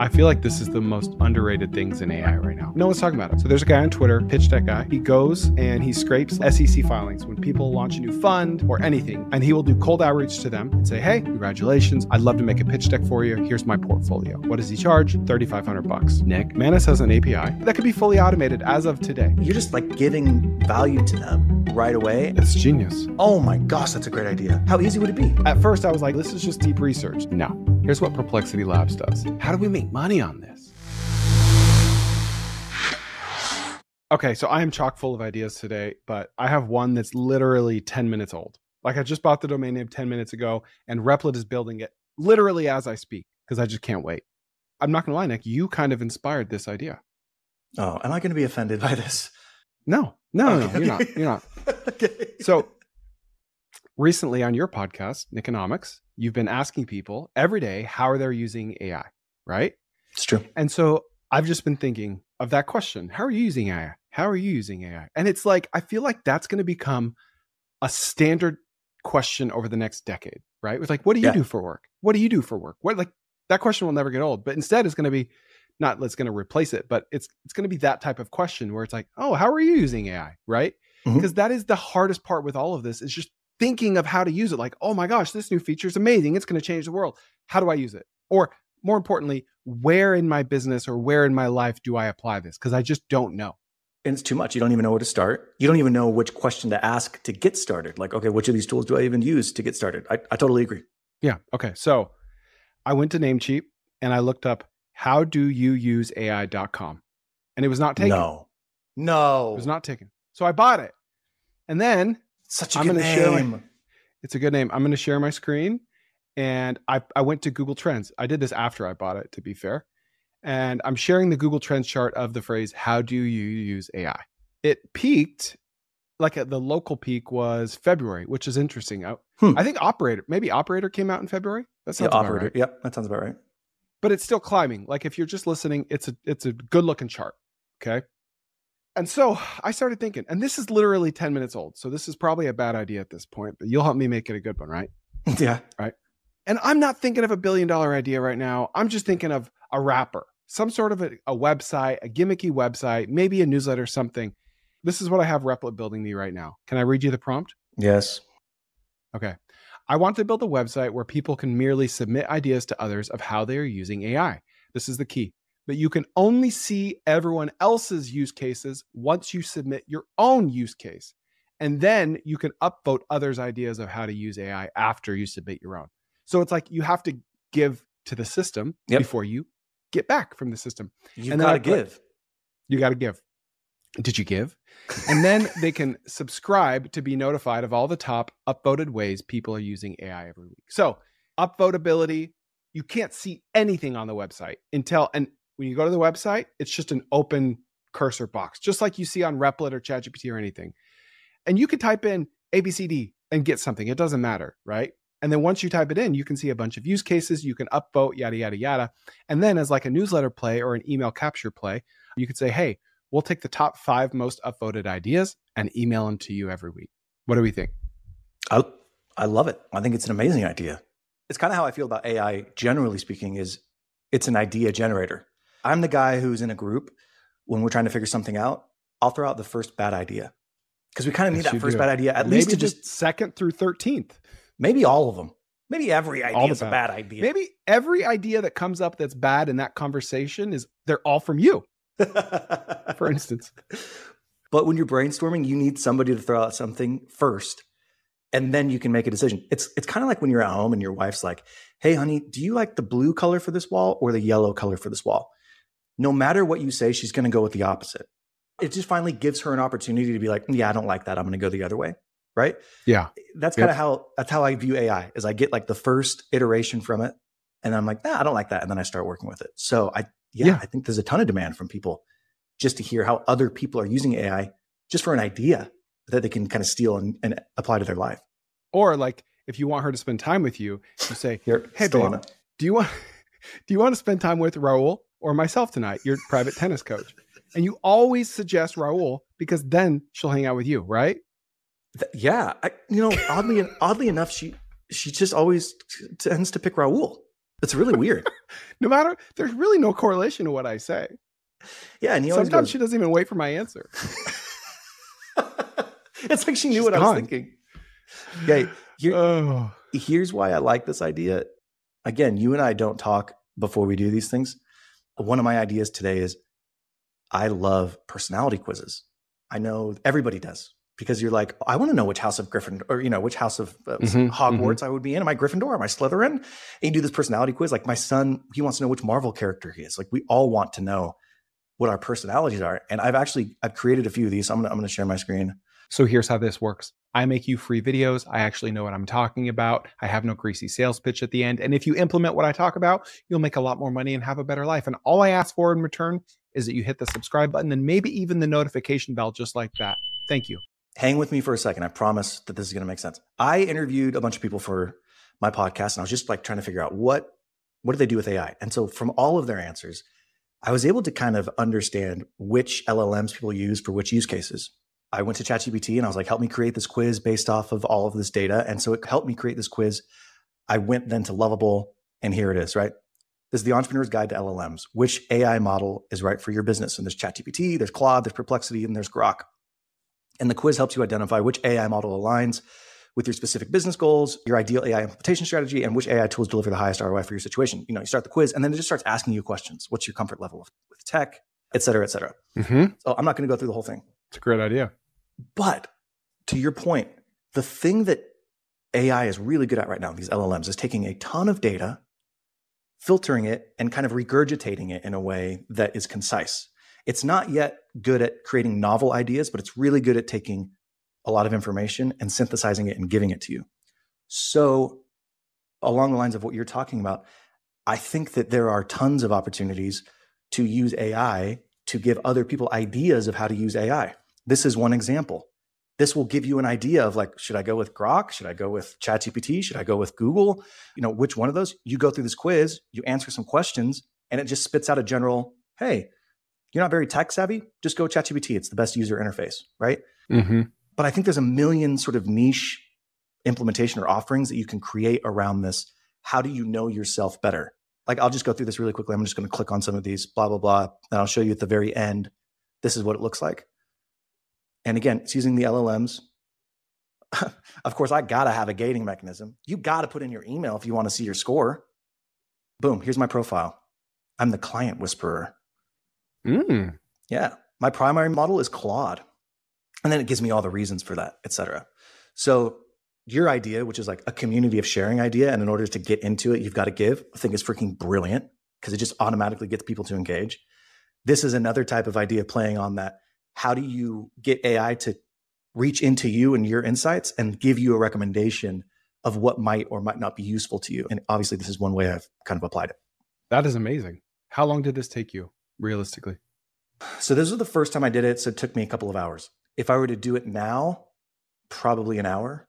I feel like this is the most underrated things in AI right now. No one's talking about it. So there's a guy on Twitter, Pitch Deck Guy. He goes and he scrapes SEC filings when people launch a new fund or anything, and he will do cold outreach to them and say, hey, congratulations. I'd love to make a pitch deck for you. Here's my portfolio. What does he charge? $3,500. Nick, Manus has an API that could be fully automated as of today. You're just like giving value to them right away. It's genius. Oh my gosh, that's a great idea. How easy would it be? At first, I was like, this is just deep research. No. Here's what Perplexity Labs does. How do we make money on this? Okay, so I am chock full of ideas today, but I have one that's literally 10 minutes old. Like I just bought the domain name 10 minutes ago, and Replit is building it literally as I speak because I just can't wait. I'm not going to lie, Nick, you kind of inspired this idea. Oh, am I going to be offended by this? No, you're not. Okay. So recently on your podcast, Nickonomics, you've been asking people every day how are they using AI, right? It's true. And so I've just been thinking of that question. How are you using AI? How are you using AI? And it's like, I feel like that's going to become a standard question over the next decade, right? It's like, what do you do for work? What do you do for work? What, like that question will never get old, but instead it's going to be not let's going to replace it, but it's going to be that type of question where it's like, oh, how are you using AI? Right? Because that is the hardest part with all of this is just thinking of how to use it. Like, oh my gosh, this new feature is amazing. It's going to change the world. How do I use it? Or more importantly, where in my business or where in my life do I apply this? Because I just don't know. And it's too much. You don't even know where to start. You don't even know which question to ask to get started. Like, okay, which of these tools do I even use to get started? I totally agree. Yeah. Okay. So I went to Namecheap and I looked up how do you use AI.com, and it was not taken. No. It was not taken. So I bought it. And then such a good name. It's a good name. I'm going to share my screen. And I went to Google Trends. I did this after I bought it, to be fair. And I'm sharing the Google Trends chart of the phrase, how do you use AI? It peaked, like the local peak was February, which is interesting. I think Operator came out in February. That sounds about Operator. right. Yep, that sounds about right. But it's still climbing. Like if you're just listening, it's a good looking chart. Okay. And so I started thinking, and this is literally 10 minutes old. So this is probably a bad idea at this point, but you'll help me make it a good one, right? Yeah. Right. And I'm not thinking of $1 billion idea right now. I'm just thinking of a wrapper, some sort of a website, a gimmicky website, maybe a newsletter, something. This is what I have Replit building me right now. Can I read you the prompt? Yes. Okay. I want to build a website where people can merely submit ideas to others of how they are using AI. This is the key. But you can only see everyone else's use cases once you submit your own use case. And then you can upvote others' ideas of how to use AI after you submit your own. So it's like you have to give to the system before you get back from the system. You got to give. You got to give. Did you give? And then they can subscribe to be notified of all the top upvoted ways people are using AI every week. So upvotability, you can't see anything on the website and when you go to the website, it's just an open cursor box, just like you see on Replit or ChatGPT or anything. And you could type in ABCD and get something. It doesn't matter, right? And then once you type it in, you can see a bunch of use cases. You can upvote, yada, yada, yada. And then as like a newsletter play or an email capture play, you could say, hey, we'll take the top 5 most upvoted ideas and email them to you every week. What do we think? I love it. I think it's an amazing idea. It's kind of how I feel about AI, generally speaking, is it's an idea generator. I'm the guy who's in a group when we're trying to figure something out. I'll throw out the first bad idea because we kind of need that first bad idea, at least to just second through 13th. Maybe all of them. Maybe every idea is a bad idea. Maybe every idea that comes up that's bad in that conversation they're all from you, for instance. But when you're brainstorming, you need somebody to throw out something first, and then you can make a decision. It's kind of like when you're at home and your wife's like, hey, honey, do you like the blue color for this wall or the yellow color for this wall? No matter what you say, she's going to go with the opposite. It just finally gives her an opportunity to be like, yeah, I don't like that. I'm going to go the other way. Right? Yeah. That's kind of how I view AI is I get like the first iteration from it. And I'm like, I don't like that. And then I start working with it. So I think there's a ton of demand from people just to hear how other people are using AI just for an idea that they can kind of steal and apply to their life. Or like, if you want her to spend time with you, you say, hey, babe, do you want to spend time with Raul or myself tonight, your private tennis coach? And you always suggest Raul because then she'll hang out with you, right? Yeah. Oddly enough, she just always tends to pick Raul. It's really weird. There's really no correlation to what I say. Yeah, and sometimes she doesn't even wait for my answer. It's like she knew what I was thinking. Okay, here's why I like this idea. Again, you and I don't talk before we do these things. One of my ideas today is I love personality quizzes. I know everybody does, because you're like, I want to know which house of Gryffindor, or which house of Hogwarts I would be in. Am I Gryffindor? Am I Slytherin? And you do this personality quiz. Like my son, he wants to know which Marvel character he is. Like we all want to know what our personalities are. And I've created a few of these. So I'm going to share my screen. So here's how this works. I make you free videos. I actually know what I'm talking about. I have no greasy sales pitch at the end. And if you implement what I talk about, you'll make a lot more money and have a better life. And all I ask for in return is that you hit the subscribe button and maybe even the notification bell, just like that. Thank you. Hang with me for a second. I promise that this is going to make sense. I interviewed a bunch of people for my podcast, and I was just like trying to figure out what do they do with AI? And so from all of their answers, I was able to kind of understand which LLMs people use for which use cases. I went to ChatGPT and I was like, help me create this quiz based off of all of this data. And so it helped me create this quiz. I went then to Lovable, and here it is, right? This is the Entrepreneur's Guide to LLMs. Which AI model is right for your business? And there's ChatGPT, there's Claude, there's Perplexity, and there's Grok. And the quiz helps you identify which AI model aligns with your specific business goals, your ideal AI implementation strategy, and which AI tools deliver the highest ROI for your situation. You start the quiz, and then it just starts asking you questions. What's your comfort level with tech, et cetera, et cetera. So I'm not going to go through the whole thing. It's a great idea. But to your point, the thing that AI is really good at right now, these LLMs, is taking a ton of data, filtering it, and kind of regurgitating it in a way that is concise. It's not yet good at creating novel ideas, but it's really good at taking a lot of information and synthesizing it and giving it to you. So along the lines of what you're talking about, I think that there are tons of opportunities to use AI to give other people ideas of how to use AI. This is one example. This will give you an idea of like, should I go with Grok? Should I go with ChatGPT? Should I go with Google? Which one of those? You go through this quiz, you answer some questions, and it just spits out a general, hey, you're not very tech savvy? Just go ChatGPT. It's the best user interface, right? But I think there's a million sort of niche implementation or offerings that you can create around this. How do you know yourself better? Like, I'll just go through this really quickly. I'm just going to click on some of these, blah, blah, blah. And I'll show you at the very end, this is what it looks like. And again, it's using the LLMs. Of course, I got to have a gating mechanism. You got to put in your email if you want to see your score. Boom, here's my profile. I'm the client whisperer. Yeah, my primary model is Claude. And then it gives me all the reasons for that, et cetera. So your idea, which is like a community of sharing idea, and in order to get into it, you've got to give, I think is freaking brilliant, because it just automatically gets people to engage. This is another type of idea playing on that. How do you get AI to reach into you and your insights and give you a recommendation of what might or might not be useful to you? And obviously, this is one way I've kind of applied it. That is amazing. How long did this take you, realistically? So this was the first time I did it, so it took me a couple of hours. If I were to do it now, probably an hour.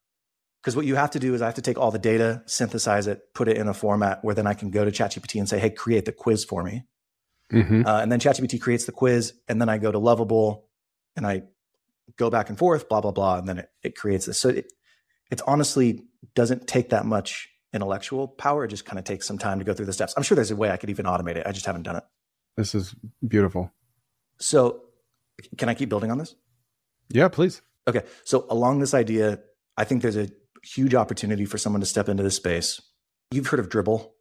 Because what you have to do is I have to take all the data, synthesize it, put it in a format where then I can go to ChatGPT and say, hey, create the quiz for me. And then ChatGPT creates the quiz, and then I go to Lovable and I go back and forth, blah, blah, blah. And then it creates this. So it honestly doesn't take that much intellectual power. It just kind of takes some time to go through the steps. I'm sure there's a way I could even automate it. I just haven't done it. This is beautiful. So can I keep building on this? Yeah, please. Okay. So along this idea, I think there's a huge opportunity for someone to step into this space. You've heard of Dribble?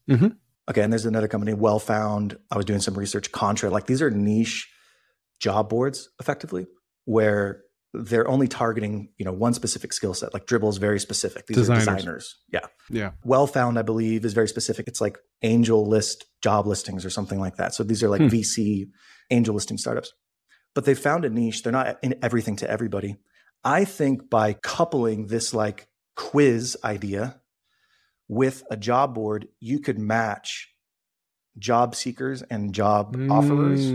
Okay. And there's another company, Well Found. I was doing some research, Contra. Like, these are niche job boards effectively, where they're only targeting, one specific skill set. Like Dribble is very specific. These are designers. Yeah. Well Found, I believe, is very specific. It's like angel list job listings or something like that. So these are like VC angel listing startups. But they found a niche. They're not in everything to everybody. I think by coupling this like quiz idea with a job board, you could match job seekers and job offerers,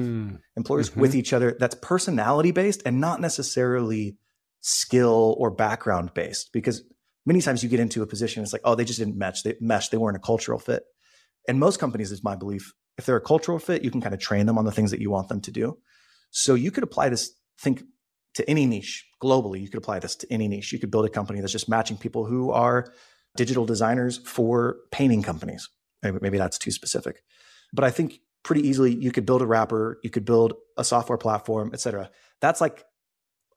employers with each other. That's personality based and not necessarily skill or background based, because many times you get into a position, it's like, oh, they just didn't mesh. They weren't a cultural fit. And most companies, is my belief, if they're a cultural fit, you can kind of train them on the things that you want them to do. So you could apply this, think, to any niche globally. You could apply this to any niche. You could build a company that's just matching people who are digital designers for painting companies. Maybe that's too specific. But I think pretty easily you could build a wrapper, you could build a software platform, et cetera. That's like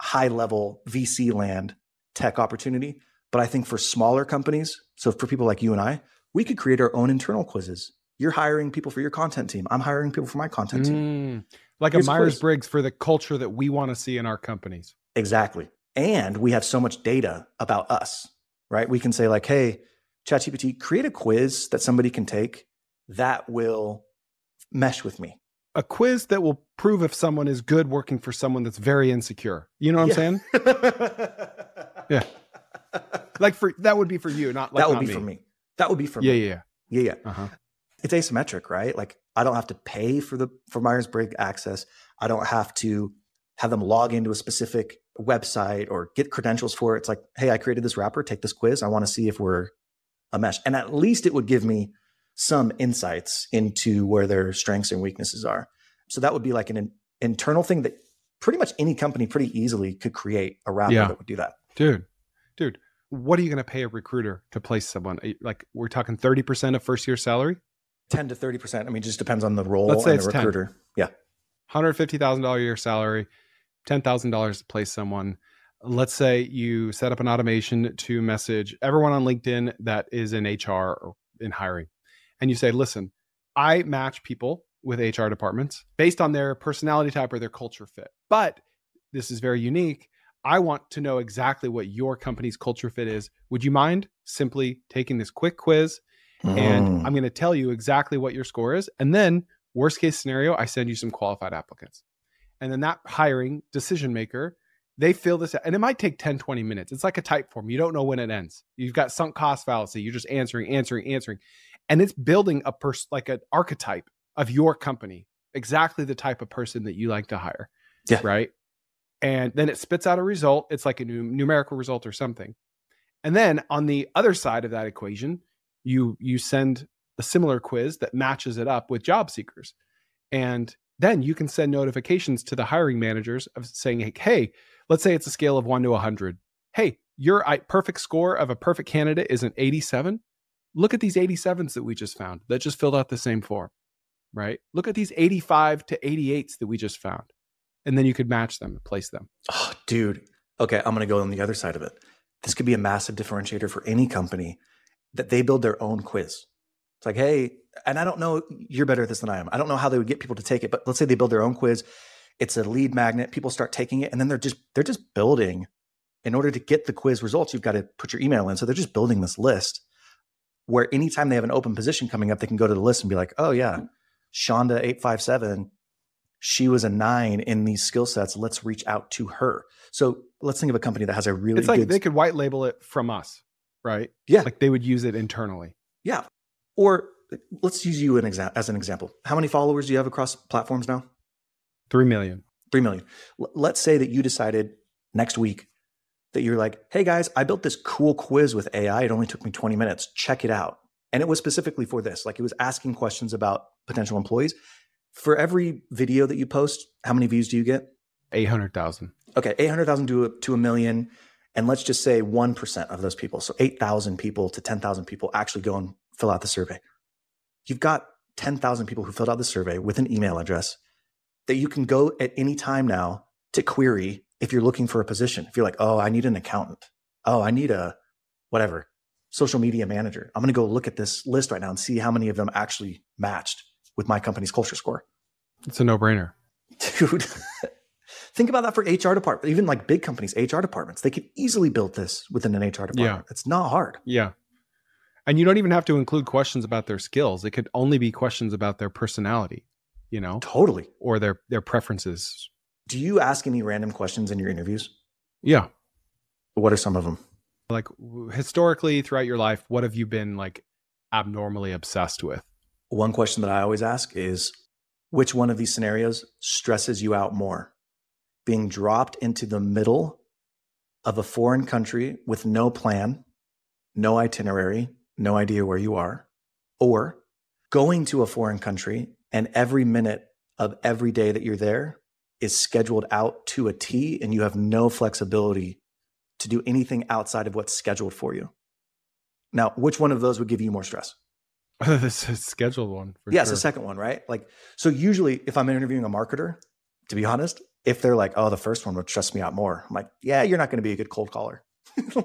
high level VC land tech opportunity. But I think for smaller companies, so for people like you and I, we could create our own internal quizzes. You're hiring people for your content team. I'm hiring people for my content team. Like Here's a Myers-Briggs for the culture that we want to see in our companies. Exactly. And we have so much data about us, right? We can say like, hey, ChatGPT, create a quiz that somebody can take that will mesh with me. A quiz that will prove if someone is good working for someone that's very insecure. You know what I'm saying? Yeah. Like that would be for you, not like that would not be me. for me. That would be for me. Yeah. Uh-huh. It's asymmetric, right? Like I don't have to pay for Myers-Briggs access. I don't have to have them log into a specific website or get credentials for it. It's like, hey, I created this wrapper, take this quiz. I want to see if we're a mesh. And at least it would give me some insights into where their strengths and weaknesses are. So that would be like an internal thing that pretty much any company pretty easily could create a wrapper that would do that. Dude, what are you going to pay a recruiter to place someone? Like we're talking 30% of first year salary? 10 to 30%. I mean, it just depends on the role Let's say and it's the recruiter. 10. Yeah. $150,000 a year salary, $10,000 to place someone. Let's say you set up an automation to message everyone on LinkedIn that is in HR or in hiring. And you say, listen, I match people with HR departments based on their personality type or their culture fit. But this is very unique. I want to know exactly what your company's culture fit is. Would you mind simply taking this quick quiz? And I'm going to tell you exactly what your score is. And then worst case scenario, I send you some qualified applicants. And then that hiring decision maker, they fill this out. And it might take 10, 20 minutes. It's like a type form. You don't know when it ends. You've got sunk cost fallacy. You're just answering. And it's building like an archetype of your company, exactly the type of person that you like to hire. Yeah. Right. And then it spits out a result. It's like a numerical result or something. And then on the other side of that equation, you send a similar quiz that matches it up with job seekers. And then you can send notifications to the hiring managers of saying, hey, let's say it's a scale of 1 to 100. Hey, your perfect score of a perfect candidate is an 87. Look at these 87s that we just found that just filled out the same form, right? Look at these 85 to 88s that we just found. And then you could match them and place them. Oh, dude. Okay, I'm going to go on the other side of it. This could be a massive differentiator for any company that they build their own quiz. It's like, hey, and I don't know, you're better at this than I am. I don't know how they would get people to take it, but let's say they build their own quiz. It's a lead magnet. People start taking it, and then they're just building. In order to get the quiz results, you've got to put your email in. So they're just building this list where anytime they have an open position coming up, they can go to the list and be like, oh yeah, Shonda 857, she was a 9 in these skill sets. Let's reach out to her. So let's think of a company that has a really It's like they could white label it from us, right? Yeah. Like they would use it internally. Yeah. Or let's use you as an example. How many followers do you have across platforms now? 3 million. 3 million. Let's say that you decided next week that you're like, hey guys, I built this cool quiz with AI. It only took me 20 minutes. Check it out. And it was specifically for this. Like it was asking questions about potential employees. For every video that you post, how many views do you get? 800,000. Okay, 800,000 to a million. And let's just say 1% of those people, so 8,000 people to 10,000 people actually go and fill out the survey. You've got 10,000 people who filled out the survey with an email address that you can go at any time now to query if you're looking for a position. If you're like, oh, I need an accountant. Oh, I need a whatever, social media manager. I'm going to go look at this list right now and see how many of them actually matched with my company's culture score. It's a no-brainer. Dude, think about that for HR department. Even like big companies, HR departments, they could easily build this within an HR department. Yeah. It's not hard. Yeah. And you don't even have to include questions about their skills. It could only be questions about their personality, you know? Totally. Or their preferences. Do you ask any random questions in your interviews? Yeah. What are some of them? Like historically throughout your life, what have you been like abnormally obsessed with? One question that I always ask is, which one of these scenarios stresses you out more? Being dropped into the middle of a foreign country with no plan, no itinerary, no idea where you are, or going to a foreign country and every minute of every day that you're there is scheduled out to a T and you have no flexibility to do anything outside of what's scheduled for you. Now, which one of those would give you more stress? This is a scheduled one for Yeah, sure. it's the second one, right? Like, so usually if I'm interviewing a marketer, to be honest, if they're like, oh, the first one would stress me out more, I'm like, yeah, you're not going to be a good cold caller.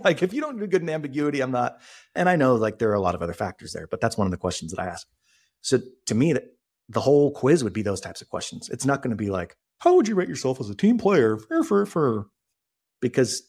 Like, if you don't do good in ambiguity, I'm not. And I know like there are a lot of other factors there, but that's one of the questions that I ask. So to me, the whole quiz would be those types of questions. It's not going to be like, how would you rate yourself as a team player? Because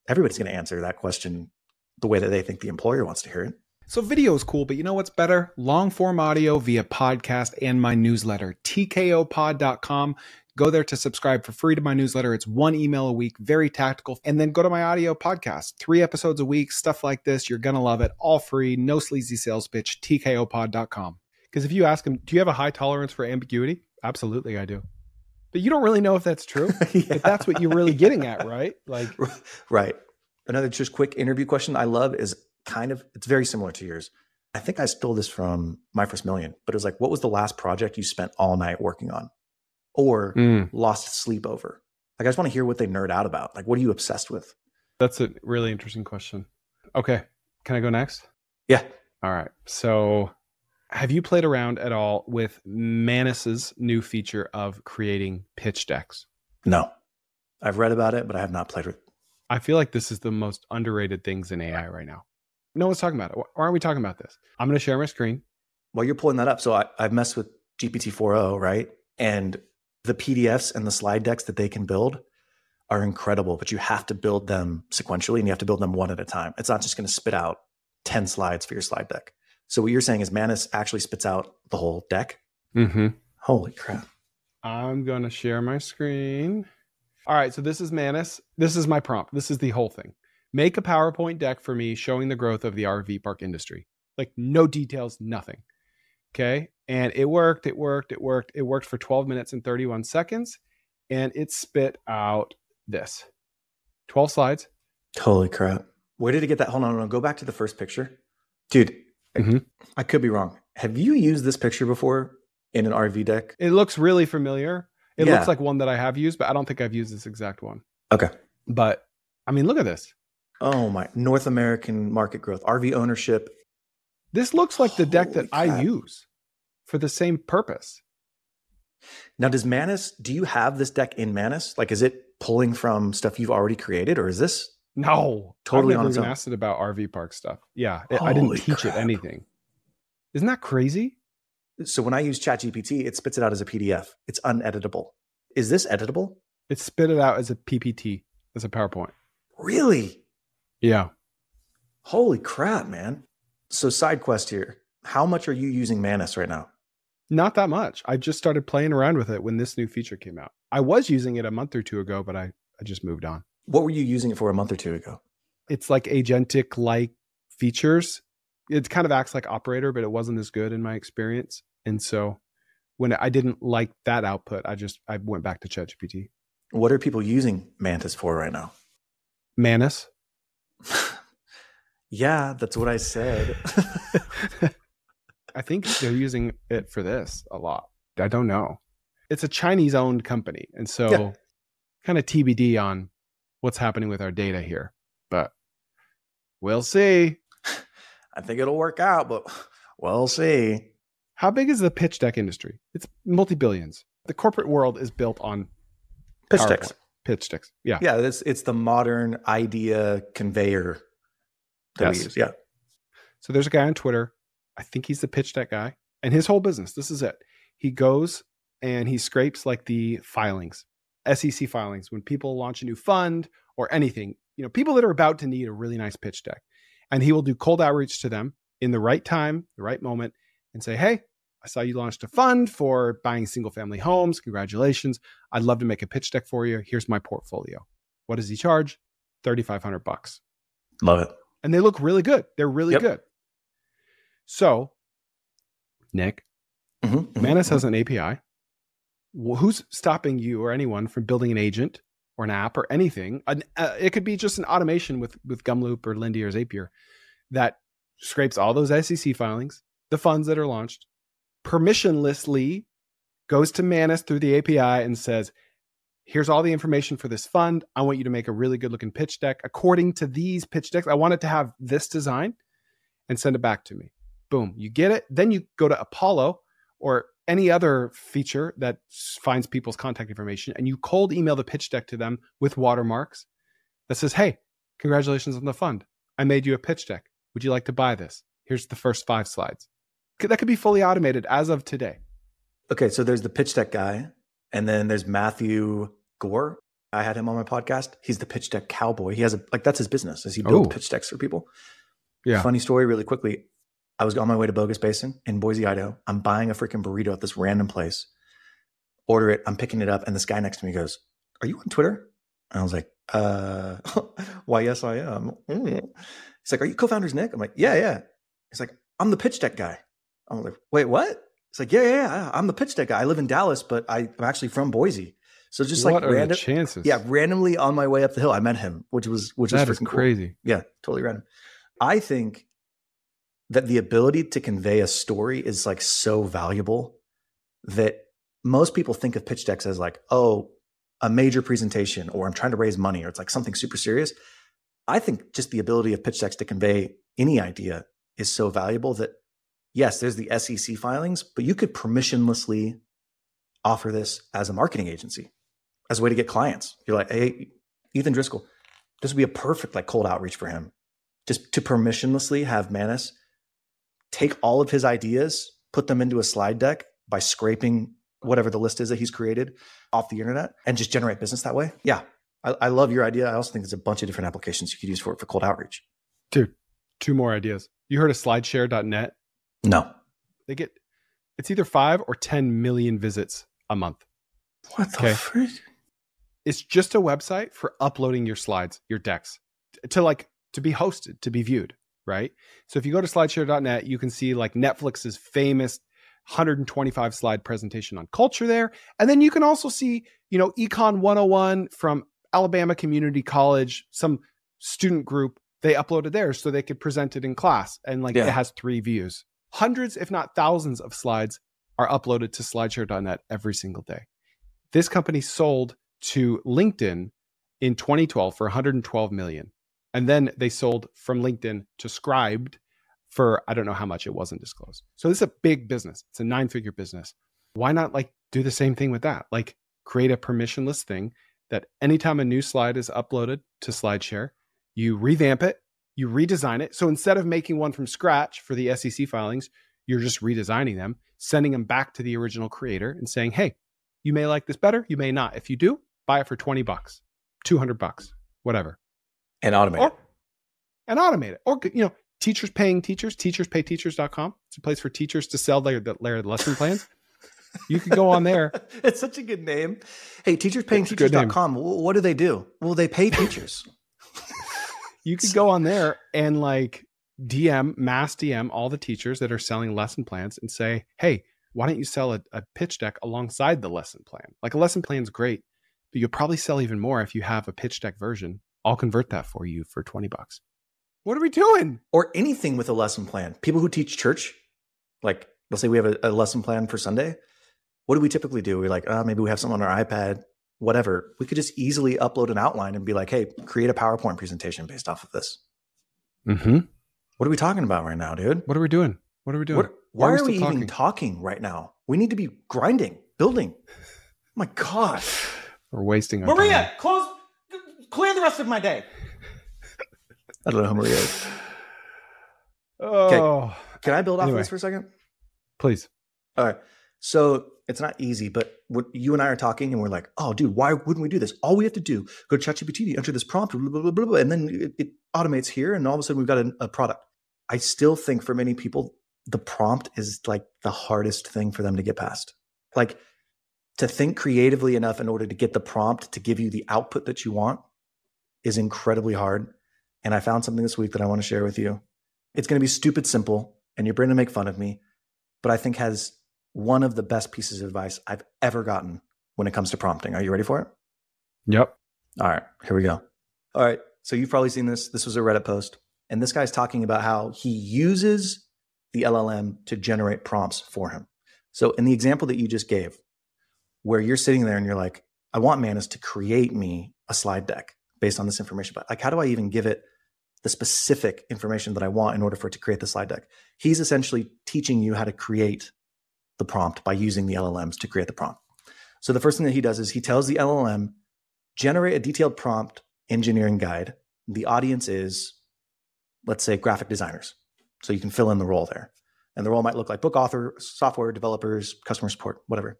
everybody's going to answer that question the way that they think the employer wants to hear it. So video is cool, but you know what's better? Long form audio via podcast and my newsletter, tkopod.com. Go there to subscribe for free to my newsletter. It's 1 email a week, very tactical. And then go to my audio podcast, 3 episodes a week, stuff like this. You're going to love it. All free, no sleazy sales pitch, tkopod.com. Because if you ask them, do you have a high tolerance for ambiguity? Absolutely, I do. But you don't really know if that's true. Yeah. If that's what you're really getting at, right? Like, right. Another just quick interview question I love is it's very similar to yours. I think I stole this from My First Million, but it was like, what was the last project you spent all night working on or lost sleep over? Like, I just want to hear what they nerd out about. Like, what are you obsessed with? That's a really interesting question. Okay. Can I go next? Yeah. All right. So have you played around at all with Manus's new feature of creating pitch decks? No. I've read about it, but I have not played with it. I feel like this is the most underrated things in AI right now. No one's talking about it. Why aren't we talking about this? I'm going to share my screen. Well, you're pulling that up. So I've messed with GPT 4.0, right? And the PDFs and the slide decks that they can build are incredible, but you have to build them sequentially and you have to build them one at a time. It's not just going to spit out 10 slides for your slide deck. So what you're saying is Manus actually spits out the whole deck? Mm-hmm. Holy crap. I'm going to share my screen. All right, so this is Manus. This is my prompt. This is the whole thing. Make a PowerPoint deck for me showing the growth of the RV park industry. Like no details, nothing. Okay. And it worked for 12 minutes and 31 seconds. And it spit out this 12 slides. Holy crap. Where did it get that? Hold on. Go back to the first picture. Dude, I could be wrong. Have you used this picture before in an RV deck? It looks really familiar. It looks like one that I have used, but I don't think I've used this exact one. Okay. But I mean, look at this. Oh my, North American market growth, RV ownership. This looks like the deck that I use for the same purpose. Now, do you have this deck in Manus? Like, is it pulling from stuff you've already created or is this? No, totally I've on never its even own. asked it about RV park stuff. Yeah, I didn't teach it anything. Isn't that crazy? So when I use ChatGPT, it spits it out as a PDF. It's uneditable. Is this editable? It spit it out as a PPT, as a PowerPoint. Really? Yeah. Holy crap, man. So side quest here. How much are you using Manus right now? Not that much. I just started playing around with it when this new feature came out. I was using it a month or two ago, but I just moved on. What were you using it for a month or two ago? It's like agentic-like features. It kind of acts like Operator, but it wasn't as good in my experience. And so when I didn't like that output, I went back to ChatGPT. What are people using Mantis for right now? Manus. Yeah, that's what I said. I think they're using it for this a lot. I don't know. It's a Chinese-owned company. And so kind of TBD on what's happening with our data here. But we'll see. I think it'll work out, but we'll see. How big is the pitch deck industry? It's multi-billions. The corporate world is built on pitch decks. Pitch decks. Yeah. Yeah, it's the modern idea conveyor that we use. Yeah. So there's a guy on Twitter. I think he's the pitch deck guy. And his whole business, this is it. He goes and he scrapes like the filings, SEC filings, when people launch a new fund or anything, people that are about to need a really nice pitch deck. And he will do cold outreach to them in the right time, the right moment, and say, hey, I saw you launched a fund for buying single family homes. Congratulations. I'd love to make a pitch deck for you. Here's my portfolio. What does he charge? $3,500. Love it. And they look really good. They're really good. So, Nick, Manus has an API. Who's stopping you or anyone from building an agent or an app or anything? It could be just an automation with Gumloop or Lindy or Zapier that scrapes all those SEC filings, the funds that are launched, permissionlessly goes to Manus through the API and says, here's all the information for this fund. I want you to make a really good looking pitch deck according to these pitch decks. I want it to have this design and send it back to me. Boom, you get it. Then you go to Apollo or any other feature that finds people's contact information, and you cold email the pitch deck to them with watermarks that says, hey, congratulations on the fund. I made you a pitch deck. Would you like to buy this? Here's the first 5 slides. That could be fully automated as of today. Okay, so there's the pitch deck guy, and then there's Matthew Gore. I had him on my podcast. He's the pitch deck cowboy. He has that's his business, is he builds pitch decks for people. Yeah. Funny story really quickly. I was on my way to Bogus Basin in Boise, Idaho. I'm buying a freaking burrito at this random place. Order it. I'm picking it up. And this guy next to me goes, are you on Twitter? And I was like, why, yes, I am. He's like, are you co-founders Nick? I'm like, yeah. He's like, I'm the pitch deck guy. I'm like, wait, what? He's like, yeah. I'm the pitch deck guy. I live in Dallas, but I'm actually from Boise. So just what are the chances? Yeah, randomly on my way up the hill, I met him, which was freaking crazy. Cool. Yeah, totally random. I think that the ability to convey a story is like so valuable that most people think of pitch decks as like, oh, a major presentation, or I'm trying to raise money, or it's like something super serious. I think just the ability of pitch decks to convey any idea is so valuable that, yes, there's the SEC filings, but you could permissionlessly offer this as a marketing agency, as a way to get clients. You're like, hey, Ethan Driscoll, this would be a perfect like cold outreach for him. Just to permissionlessly have Manus take all of his ideas, put them into a slide deck by scraping whatever the list is that he's created off the internet, and just generate business that way. Yeah, I love your idea. I also think there's a bunch of different applications you could use for it for cold outreach. Dude, 2 more ideas. You heard of slideshare.net? No. It's either 5 or 10 million visits a month. What the frick? It's just a website for uploading your slides, your decks, to be hosted, to be viewed, right? So if you go to slideshare.net, you can see like Netflix's famous 125 slide presentation on culture there. And then you can also see, Econ 101 from Alabama Community College, some student group, they uploaded theirs so they could present it in class. And it has 3 views. Hundreds, if not thousands of slides are uploaded to slideshare.net every single day. This company sold to LinkedIn in 2012 for 112 million. And then they sold from LinkedIn to Scribed for, I don't know how much, it wasn't disclosed. So this is a big business. It's a 9-figure business. Why not do the same thing with that? Create a permissionless thing that anytime a new slide is uploaded to SlideShare, you revamp it, you redesign it. So instead of making one from scratch for the SEC filings, you're just redesigning them, sending them back to the original creator and saying, hey, you may like this better, you may not. If you do, buy it for $20, $200, whatever. And automate it. And automate it. Or, teachers paying teachers, teacherspayteachers.com. It's a place for teachers to sell their lesson plans. You could go on there. It's such a good name. Hey, teacherspayingteachers.com. What do they do? Well, they pay teachers. You could go on there and mass DM all the teachers that are selling lesson plans and say, hey, why don't you sell a pitch deck alongside the lesson plan? A lesson plan is great, but you'll probably sell even more if you have a pitch deck version. I'll convert that for you for $20. What are we doing? Or anything with a lesson plan. People who teach church, let's say we have a lesson plan for Sunday. What do we typically do? We're maybe we have something on our iPad, whatever. We could just easily upload an outline and be like, hey, create a PowerPoint presentation based off of this. Mm-hmm. What are we talking about right now, dude? What are we doing? Why are we even talking right now? We need to be grinding, building. Oh my God. We're wasting our time. Clear the rest of my day. I don't know who Maria is. Oh. Okay. Can I build off of this for a second? Please. All right. So it's not easy, but you and I are talking and we're like, oh, dude, why wouldn't we do this? All we have to do, go to ChatGPT, enter this prompt, blah, blah, blah, blah, blah, and then it automates here. And all of a sudden we've got a product. I still think for many people, the prompt is the hardest thing for them to get past. To think creatively enough in order to get the prompt to give you the output that you want is incredibly hard. And I found something this week that I want to share with you. It's going to be stupid simple, and you're going to make fun of me, but I think has one of the best pieces of advice I've ever gotten when it comes to prompting. Are you ready for it? Yep. All right, here we go. All right, so you've probably seen this. This was a Reddit post, and this guy's talking about how he uses the LLM to generate prompts for him. So in the example that you just gave, where you're sitting there and you're like, I want Manus to create me a slide deck based on this information, but how do I even give it the specific information that I want in order for it to create the slide deck. He's essentially teaching you how to create the prompt by using the LLMs to create the prompt. So the first thing that he does is he tells the LLM, generate a detailed prompt engineering guide. The audience is, let's say, graphic designers. So you can fill in the role there. And the role might look like book author, software developers, customer support, whatever.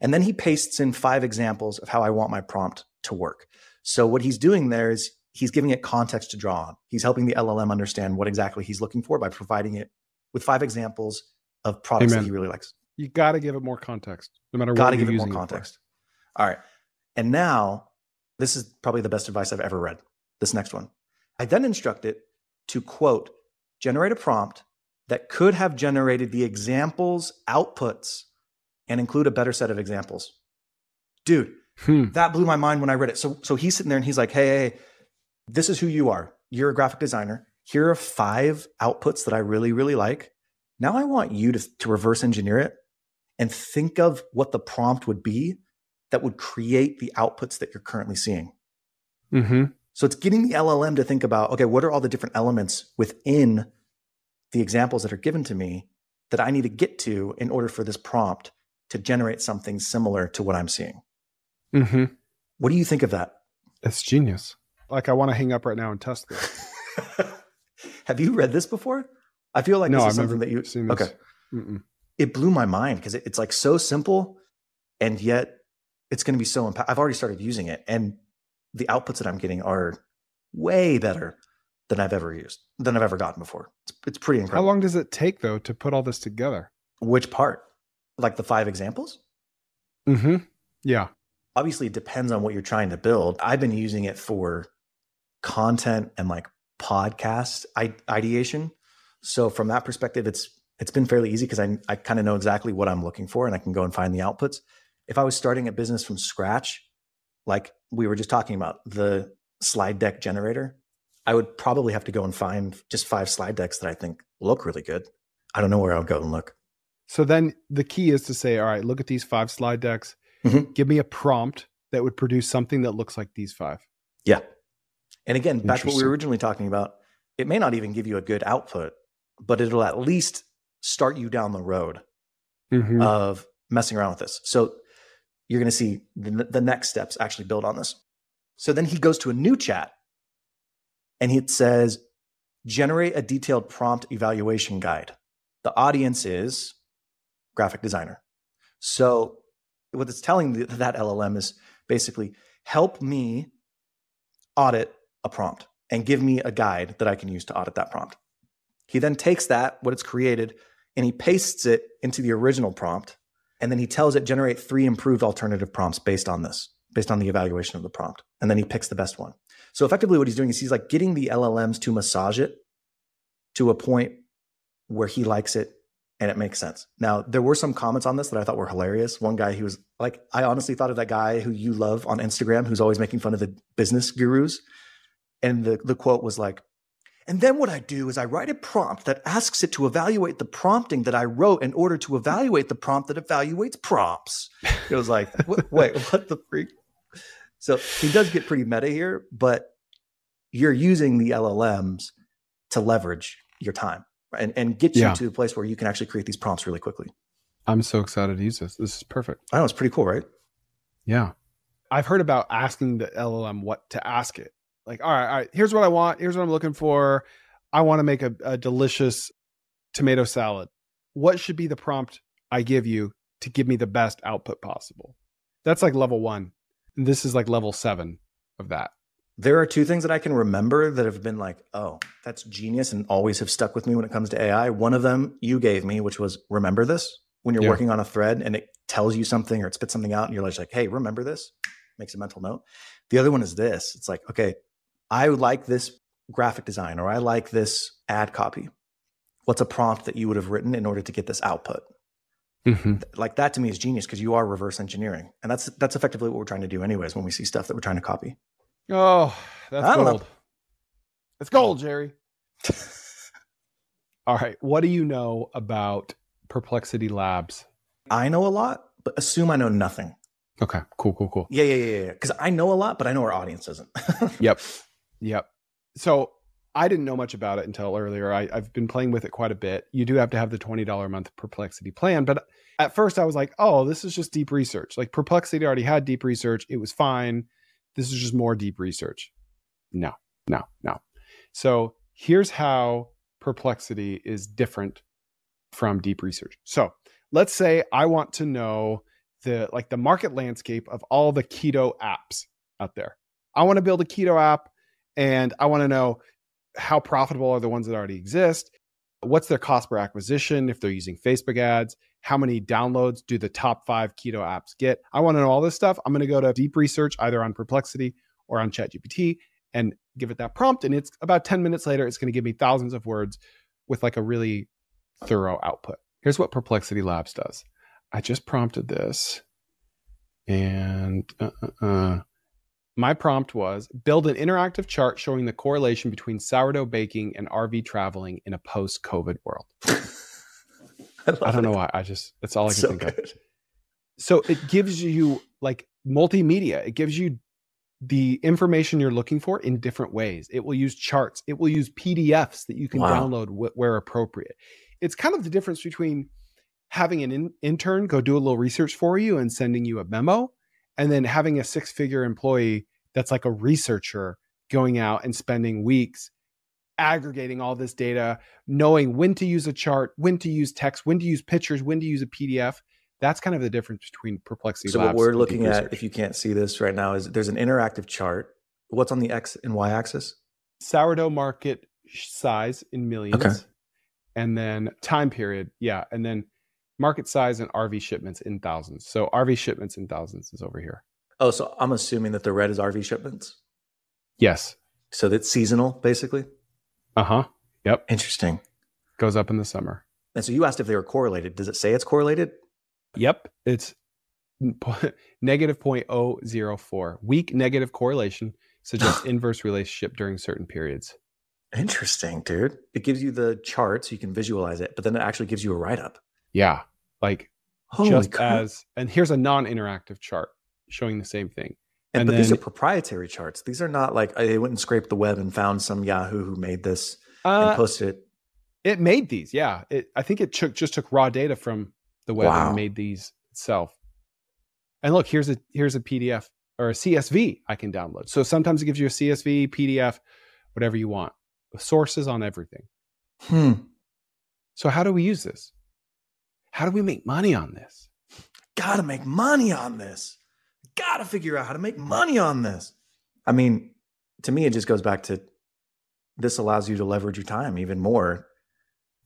And then he pastes in 5 examples of how I want my prompt to work. So what he's doing there is he's giving it context to draw on. He's helping the LLM understand what exactly he's looking for by providing it with 5 examples of products that he really likes. You got to give it more context, no matter what Got to you're give it using more context. All right. And now, this is probably the best advice I've ever read, this next one. I then instruct it to, quote, generate a prompt that could have generated the examples outputs and include a better set of examples. Dude, that blew my mind when I read it. So he's sitting there and he's like, hey, this is who you are. You're a graphic designer. Here are 5 outputs that I really, really like. Now I want you to reverse engineer it and think of what the prompt would be that would create the outputs that you're currently seeing. So it's getting the LLM to think about, okay, what are all the different elements within the examples that are given to me that I need to get to in order for this prompt to generate something similar to what I'm seeing? What do you think of that? It's genius. Like, I want to hang up right now and test this. Have you read this before? I feel like this is something that you've seen this. Okay. It blew my mind because it's like so simple, and yet it's going to be so impactful. I've already started using it, and the outputs that I'm getting are way better than I've ever gotten before. It's pretty incredible. How long does it take, though, to put all this together? Which part? Like the 5 examples? Yeah. Obviously, it depends on what you're trying to build. I've been using it for content and like podcast ideation. So from that perspective, it's been fairly easy because I kind of know exactly what I'm looking for and I can go and find the outputs. If I was starting a business from scratch, like we were just talking about, the slide deck generator, I would probably have to go and find just 5 slide decks that I think look really good. I don't know where I would go and look. So then the key is to say, all right, look at these 5 slide decks. Give me a prompt that would produce something that looks like these 5. Yeah. And again, back to what we were originally talking about, it may not even give you a good output, but it'll at least start you down the road of messing around with this. So you're going to see the next steps actually build on this. So then he goes to a new chat and it says, generate a detailed prompt evaluation guide. The audience is graphic designer. So what it's telling that LLM is basically help me audit a prompt and give me a guide that I can use to audit that prompt. He then takes that, what it's created, and he pastes it into the original prompt. And then he tells it generate 3 improved alternative prompts based on this, based on the evaluation of the prompt. And then he picks the best one. So effectively what he's doing is he's like getting the LLMs to massage it to a point where he likes it and it makes sense. Now, there were some comments on this that I thought were hilarious. One guy, he was like, I honestly thought of that guy who you love on Instagram, who's always making fun of the business gurus. And the quote was like, and then what I do is I write a prompt that asks it to evaluate the prompting that I wrote in order to evaluate the prompt that evaluates prompts. It was like, wait, what the freak? So he does get pretty meta here, but you're using the LLMs to leverage your time and get you to a place where you can actually create these prompts really quickly. I'm so excited to use this. This is perfect. I know, it's pretty cool, right? Yeah. I've heard about asking the LLM what to ask it. Like, all right, here's what I want. Here's what I'm looking for. I want to make a delicious tomato salad. What should be the prompt I give you to give me the best output possible? That's like level 1. And this is like level 7 of that. There are 2 things that I can remember that have been like, oh, that's genius and always have stuck with me when it comes to AI. One of them you gave me, which was remember this when you're working on a thread and it tells you something or it spits something out and you're like, hey, remember this? Makes a mental note. The other one is this. It's like, okay, I like this graphic design or I like this ad copy. What's a prompt that you would have written in order to get this output? Like that to me is genius because you are reverse engineering. And that's effectively what we're trying to do anyways when we see stuff that we're trying to copy. Oh, that's gold. It's gold, Jerry. All right. What do you know about Perplexity Labs? I know a lot, but assume I know nothing. Okay, cool. Yeah. Because I know a lot, but I know our audience doesn't. Yep. So I didn't know much about it until earlier. I've been playing with it quite a bit. You do have to have the $20 a month Perplexity plan. But at first I was like, oh, this is just deep research. Like Perplexity already had deep research. It was fine. This is just more deep research. No. So here's how Perplexity is different from deep research. So let's say I want to know the market landscape of all the keto apps out there. I want to build a keto app and I want to know how profitable are the ones that already exist? What's their cost per acquisition if they're using Facebook ads? How many downloads do the top 5 keto apps get? I want to know all this stuff. I'm going to go to deep research either on Perplexity or on ChatGPT and give it that prompt. And it's about 10 minutes later, it's going to give me thousands of words with like a really thorough output. Here's what Perplexity Labs does. I just prompted this and my prompt was build an interactive chart showing the correlation between sourdough baking and RV traveling in a post-COVID world. I don't know why. That's all I can think of. So it gives you like multimedia. It gives you the information you're looking for in different ways. It will use charts. It will use PDFs that you can download where appropriate. It's kind of the difference between having an intern go do a little research for you and sending you a memo, and then having a 6-figure employee that's like a researcher going out and spending weeks aggregating all this data, knowing when to use a chart, when to use text, when to use pictures, when to use a PDF. That's kind of the difference between Perplexity Labs. So what we're looking at, if you can't see this right now, is there's an interactive chart. What's on the X and Y axis? Sourdough market size in millions. Okay. And then time period. Yeah. And then market size and RV shipments in thousands. So RV shipments in thousands is over here. Oh, so I'm assuming that the red is RV shipments? Yes. So that's seasonal, basically? Uh-huh. Yep. Interesting. Goes up in the summer. And so you asked if they were correlated. Does it say it's correlated? Yep. It's negative 0.004. Weak negative correlation suggests inverse relationship during certain periods. Interesting, dude. It gives you the chart so you can visualize it, but then it actually gives you a write-up. Yeah. Like and here's a non-interactive chart showing the same thing. But these are proprietary charts. These are not like they went and scraped the web and found some Yahoo who made this and posted it. It made these, yeah. I think it just took raw data from the web and made these itself. And look, here's a PDF or a CSV I can download. So sometimes it gives you a CSV, PDF, whatever you want. Sources on everything. So how do we use this? How do we make money on this? Gotta make money on this. Gotta figure out how to make money on this. I mean, to me, it just goes back to this allows you to leverage your time even more.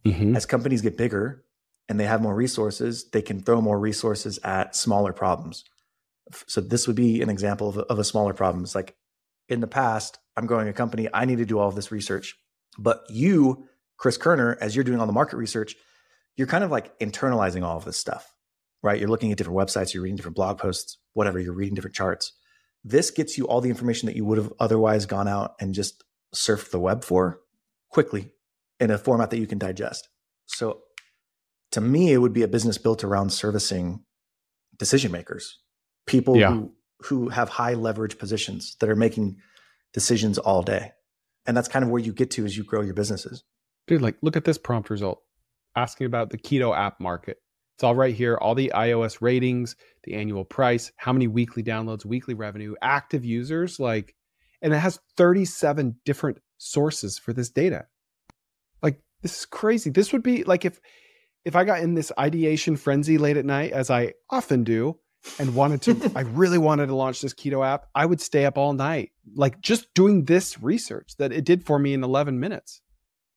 As companies get bigger and they have more resources, they can throw more resources at smaller problems. So this would be an example of a smaller problem. It's like in the past, I'm growing a company. I need to do all of this research. But you, Chris Kerner, as you're doing all the market research, you're kind of like internalizing all of this stuff, right? You're looking at different websites, you're reading different blog posts, whatever, you're reading different charts. This gets you all the information that you would have otherwise gone out and just surfed the web for quickly in a format that you can digest. So to me, it would be a business built around servicing decision makers, people who have high leverage positions that are making decisions all day. And that's kind of where you get to as you grow your businesses. Dude, like look at this prompt result. Asking about the keto app market. It's all right here. All the iOS ratings, the annual price, how many weekly downloads, weekly revenue, active users, and it has 37 different sources for this data. Like, this is crazy. This would be like if I got in this ideation frenzy late at night, as I often do, and I really wanted to launch this keto app, I would stay up all night, like just doing this research that it did for me in 11 minutes.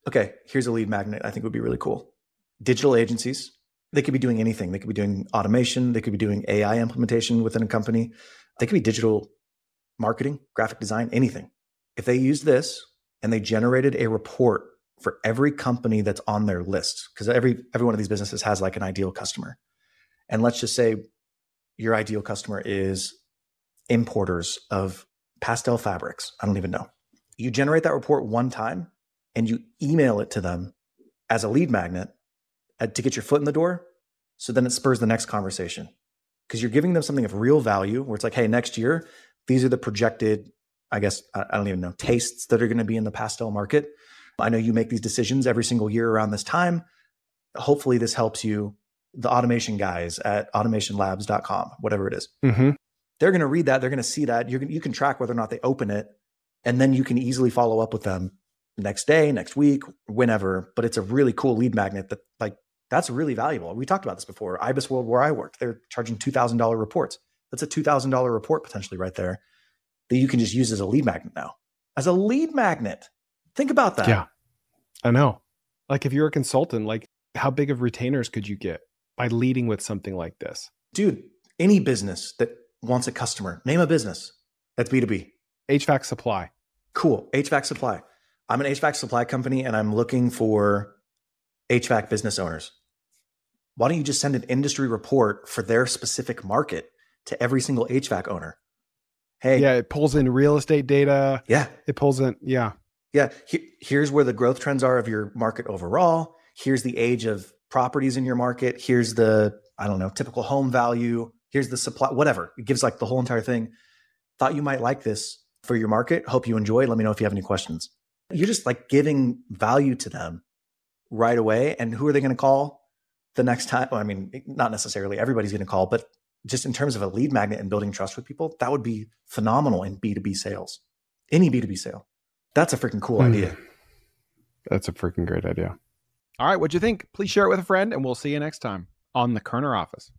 Okay, here's a lead magnet I think would be really cool. Digital agencies, they could be doing anything. They could be doing automation. They could be doing AI implementation within a company. They could be digital marketing, graphic design, anything. If they use this and they generated a report for every company that's on their list, because every one of these businesses has like an ideal customer. And let's just say your ideal customer is importers of pastel fabrics. I don't even know. You generate that report one time and you email it to them as a lead magnet to get your foot in the door. So then it spurs the next conversation because you're giving them something of real value where it's like, hey, next year, these are the projected I guess, I don't even know, tastes that are going to be in the pastel market. I know you make these decisions every single year around this time. Hopefully this helps you. The automation guys at automationlabs.com, whatever it is. Mm-hmm. They're going to read that. They're going to see that. You can track whether or not they open it. And then you can easily follow up with them next day, next week, whenever. But it's a really cool lead magnet that's really valuable. We talked about this before. IBIS World, where I work, they're charging $2,000 reports. That's a $2,000 report potentially right there that you can just use as a lead magnet now. As a lead magnet. Think about that. Yeah, I know. Like if you're a consultant, like how big of retainers could you get by leading with something like this? Dude, any business that wants a customer, name a business that's B2B. HVAC supply. Cool. HVAC supply. I'm an HVAC supply company and I'm looking for HVAC business owners. Why don't you just send an industry report for their specific market to every single HVAC owner? Hey. Yeah, it pulls in real estate data. Yeah. It pulls in, yeah. Yeah. Here's where the growth trends are of your market overall. Here's the age of properties in your market. Here's the, I don't know, typical home value. Here's the supply, whatever. It gives like the whole entire thing. Thought you might like this for your market. Hope you enjoy. Let me know if you have any questions. You're just like giving value to them right away. And who are they going to call the next time? Well, I mean, not necessarily everybody's going to call, but just in terms of a lead magnet and building trust with people, that would be phenomenal in B2B sales. Any B2B sale. That's a freaking cool idea. That's a freaking great idea. All right, what'd you think? Please share it with a friend and we'll see you next time on the Kerner Office.